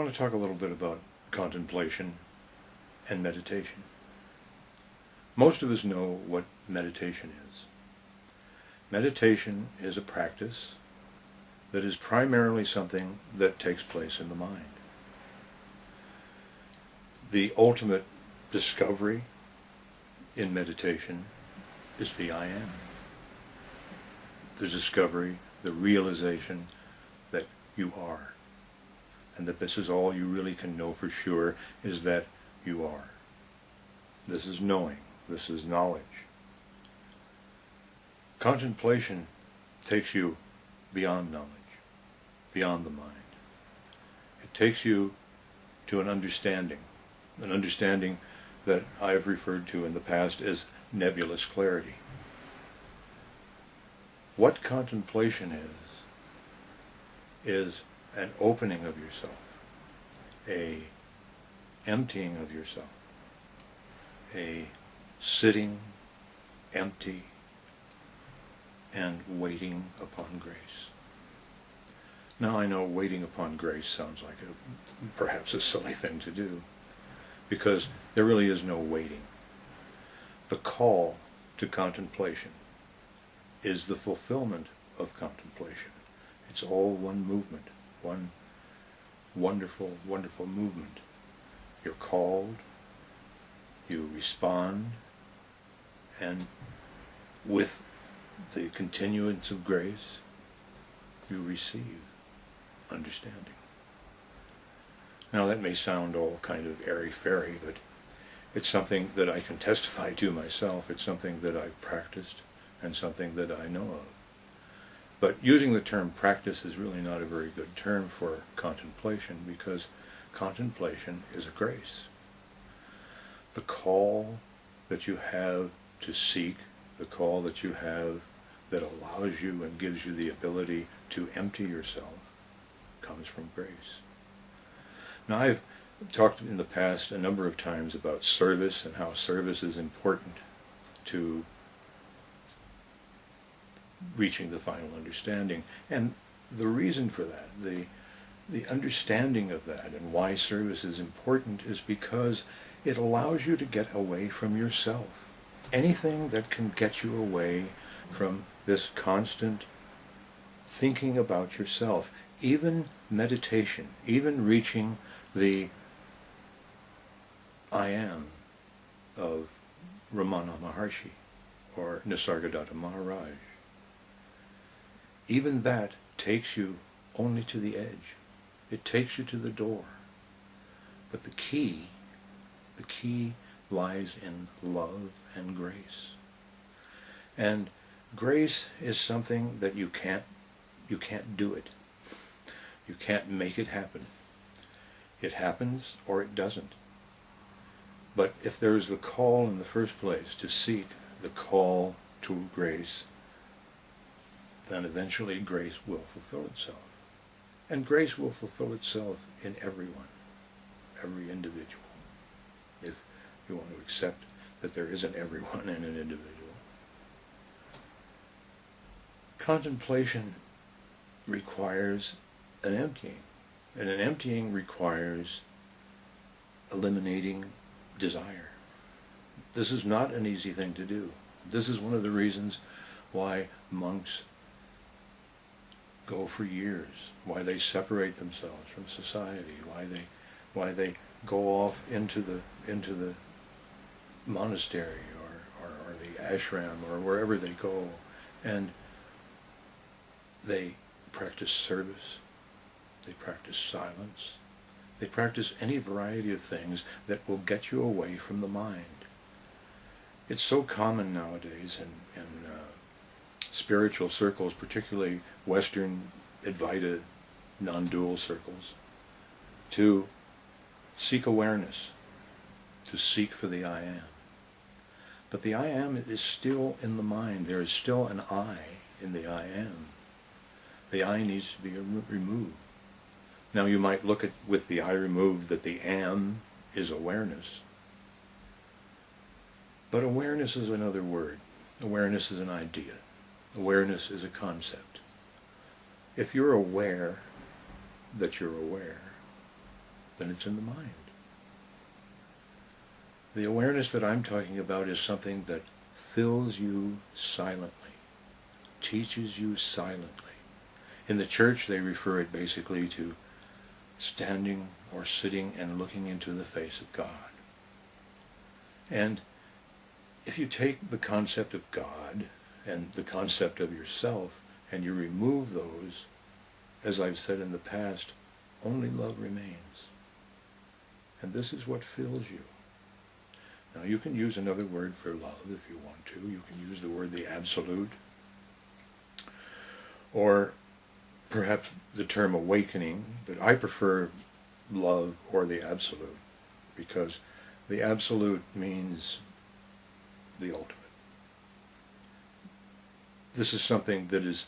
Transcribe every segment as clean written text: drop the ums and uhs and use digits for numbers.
want to talk a little bit about contemplation and meditation. Most of us know what meditation is. Meditation is a practice that is primarily something that takes place in the mind. The ultimate discovery in meditation is the I am. The discovery, the realization that you are. And that this is all you really can know for sure, is that you are. This is knowing. This is knowledge. Contemplation takes you beyond knowledge, beyond the mind. It takes you to an understanding that I have referred to in the past as nebulous clarity. What contemplation is an opening of yourself, a emptying of yourself, a sitting empty and waiting upon grace. Now I know waiting upon grace sounds like perhaps a silly thing to do, because there really is no waiting. The call to contemplation is the fulfillment of contemplation. It's all one movement, one wonderful, wonderful movement. You're called, you respond, and with the continuance of grace, you receive understanding. Now that may sound all kind of airy-fairy, but it's something that I can testify to myself. It's something that I've practiced and something that I know of. But using the term practice is really not a very good term for contemplation, because contemplation is a grace. The call that you have to seek, the call that you have that allows you and gives you the ability to empty yourself, comes from grace. Now I've talked in the past a number of times about service and how service is important to reaching the final understanding. And the reason for that, the understanding of that and why service is important, is because it allows you to get away from yourself. Anything that can get you away from this constant thinking about yourself, even meditation, even reaching the I am of Ramana Maharshi or Nisargadatta Maharaj, even that takes you only to the edge. It takes you to the door. But the key lies in love and grace. And grace is something that you can't do it. You can't make it happen. It happens or it doesn't. But if there is the call in the first place to seek the call to grace, then eventually grace will fulfill itself. And grace will fulfill itself in everyone, every individual, if you want to accept that there is an everyone and an individual. Contemplation requires an emptying, and an emptying requires eliminating desire. This is not an easy thing to do. This is one of the reasons why monks go for years, why they separate themselves from society, why they go off into the monastery or the ashram or wherever they go, and they practice service, they practice silence, they practice any variety of things that will get you away from the mind. It's so common nowadays in spiritual circles, particularly Western Advaita non-dual circles, to seek awareness, to seek for the I am. But the I am is still in the mind. There is still an I in the I am. The I needs to be removed. Now you might look at, with the I removed, that the am is awareness. But awareness is another word. Awareness is an idea. Awareness is a concept. If you're aware that you're aware, then it's in the mind. The awareness that I'm talking about is something that fills you silently, teaches you silently. In the church, they refer it basically to standing or sitting and looking into the face of God. And if you take the concept of God and the concept of yourself and you remove those, as I've said in the past, only love remains. And this is what fills you. Now you can use another word for love if you want to. You can use the word the absolute, or perhaps the term awakening, but I prefer love or the absolute, because the absolute means the ultimate. This is something that is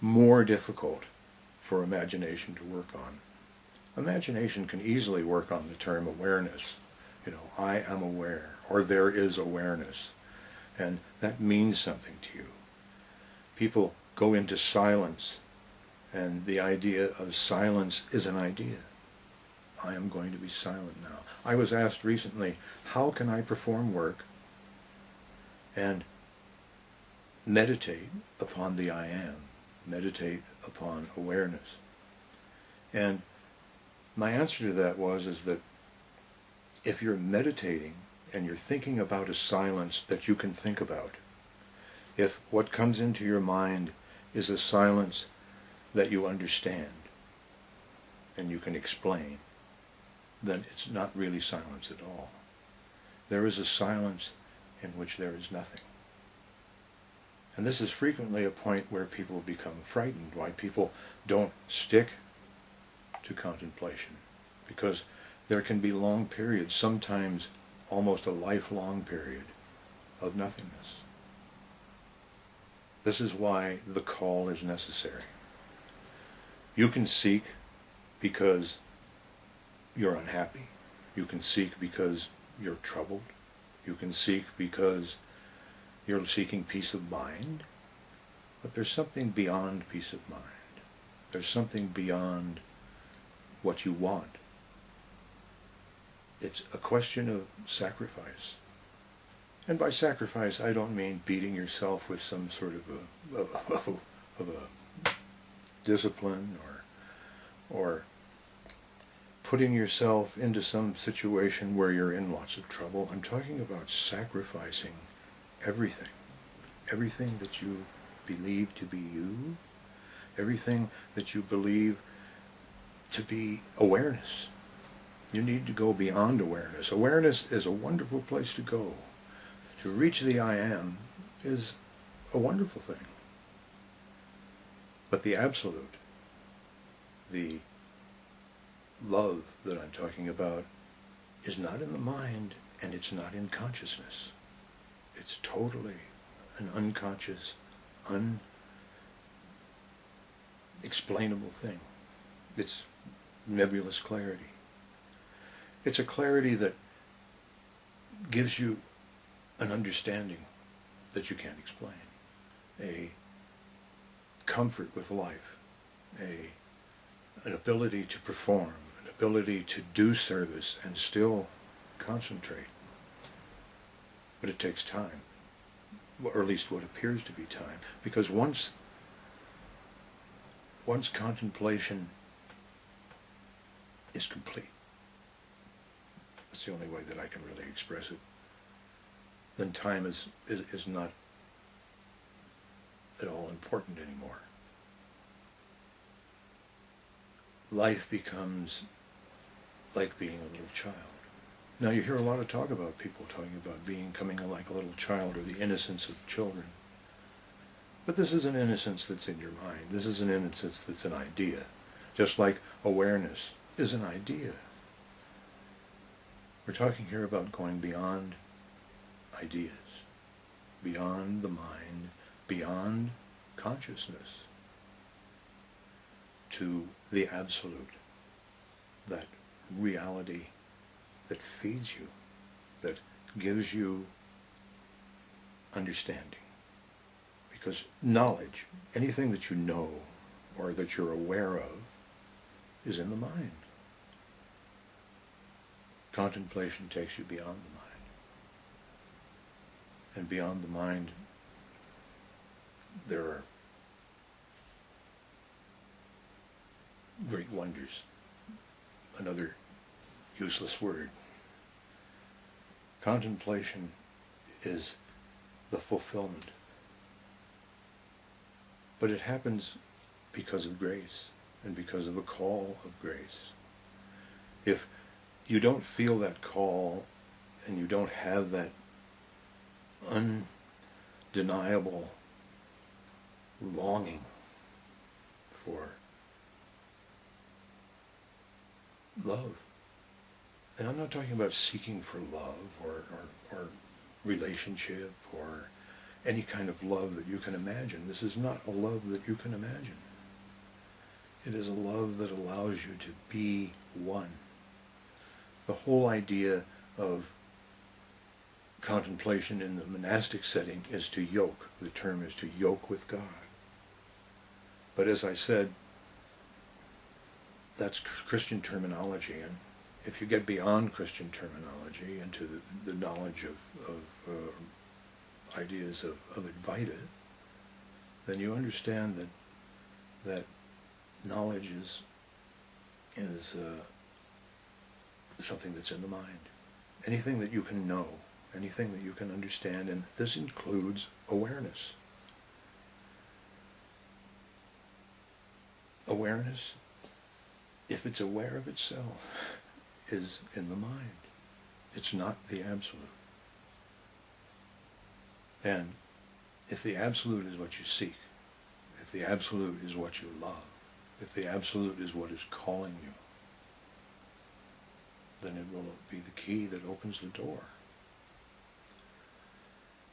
more difficult for imagination to work on. Imagination can easily work on the term awareness. You know, I am aware, or there is awareness, and that means something to you. People go into silence, and the idea of silence is an idea. I am going to be silent now. I was asked recently, how can I perform work and meditate upon the I am, meditate upon awareness? And my answer to that is that if you're meditating and you're thinking about a silence that you can think about, if what comes into your mind is a silence that you understand and you can explain, then it's not really silence at all. There is a silence in which there is nothing. And this is frequently a point where people become frightened, why people don't stick to contemplation, because there can be long periods, sometimes almost a lifelong period, of nothingness. This is why the call is necessary. You can seek because you're unhappy. You can seek because you're troubled. You can seek because you're seeking peace of mind. But there's something beyond peace of mind. There's something beyond what you want. It's a question of sacrifice. And by sacrifice, I don't mean beating yourself with some sort of a discipline or putting yourself into some situation where you're in lots of trouble. I'm talking about sacrificing everything. Everything that you believe to be you. Everything that you believe to be awareness. You need to go beyond awareness. Awareness is a wonderful place to go. To reach the I am is a wonderful thing. But the absolute, the love that I'm talking about, is not in the mind and it's not in consciousness. It's totally an unconscious, unexplainable thing. It's nebulous clarity. It's a clarity that gives you an understanding that you can't explain, a comfort with life, an ability to perform, an ability to do service and still concentrate. But it takes time, or at least what appears to be time, because once contemplation is complete, that's the only way that I can really express it, then time is not at all important anymore. Life becomes like being a little child. Now you hear a lot of talk about people talking about becoming like a little child, or the innocence of children. But this is an innocence that's in your mind. This is an innocence that's an idea. Just like awareness is an idea. We're talking here about going beyond ideas, beyond the mind, beyond consciousness, to the absolute, that reality that feeds you, that gives you understanding. Because knowledge, anything that you know or that you're aware of, is in the mind. Contemplation takes you beyond the mind. And beyond the mind, there are great wonders. Another useless word. Contemplation is the fulfillment. But it happens because of grace and because of a call of grace. If you don't feel that call and you don't have that undeniable longing for love, and I'm not talking about seeking for love or relationship or any kind of love that you can imagine. This is not a love that you can imagine. It is a love that allows you to be one. The whole idea of contemplation in the monastic setting is to yoke. The term is to yoke with God. But as I said, that's Christian terminology, and if you get beyond Christian terminology into the knowledge of ideas of Advaita, then you understand that knowledge is something that's in the mind. Anything that you can know, anything that you can understand, and this includes awareness. Awareness, if it's aware of itself, is in the mind. It's not the absolute. And if the absolute is what you seek, if the absolute is what you love, if the absolute is what is calling you, then it will be the key that opens the door.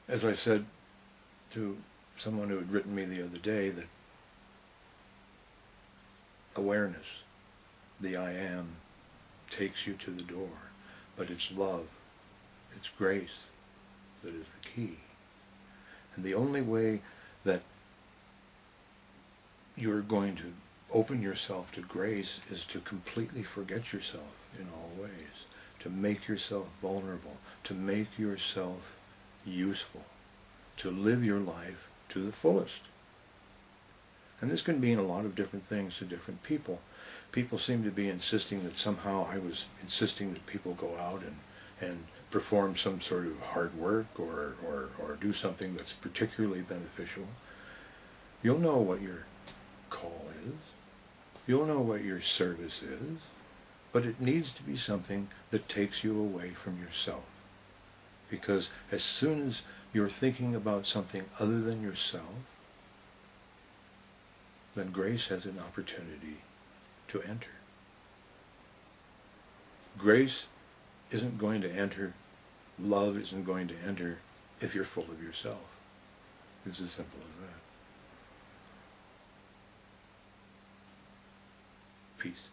As I said to someone who had written me the other day, that awareness, the I am, takes you to the door, but it's love, it's grace that is the key. And the only way that you're going to open yourself to grace is to completely forget yourself in all ways, to make yourself vulnerable, to make yourself useful, to live your life to the fullest. And this can mean a lot of different things to different people. People seem to be insisting that somehow I was insisting that people go out and perform some sort of hard work or do something that's particularly beneficial. You'll know what your call is. You'll know what your service is. But it needs to be something that takes you away from yourself. Because as soon as you're thinking about something other than yourself, then grace has an opportunity to enter. Grace isn't going to enter, love isn't going to enter if you're full of yourself. It's as simple as that. Peace.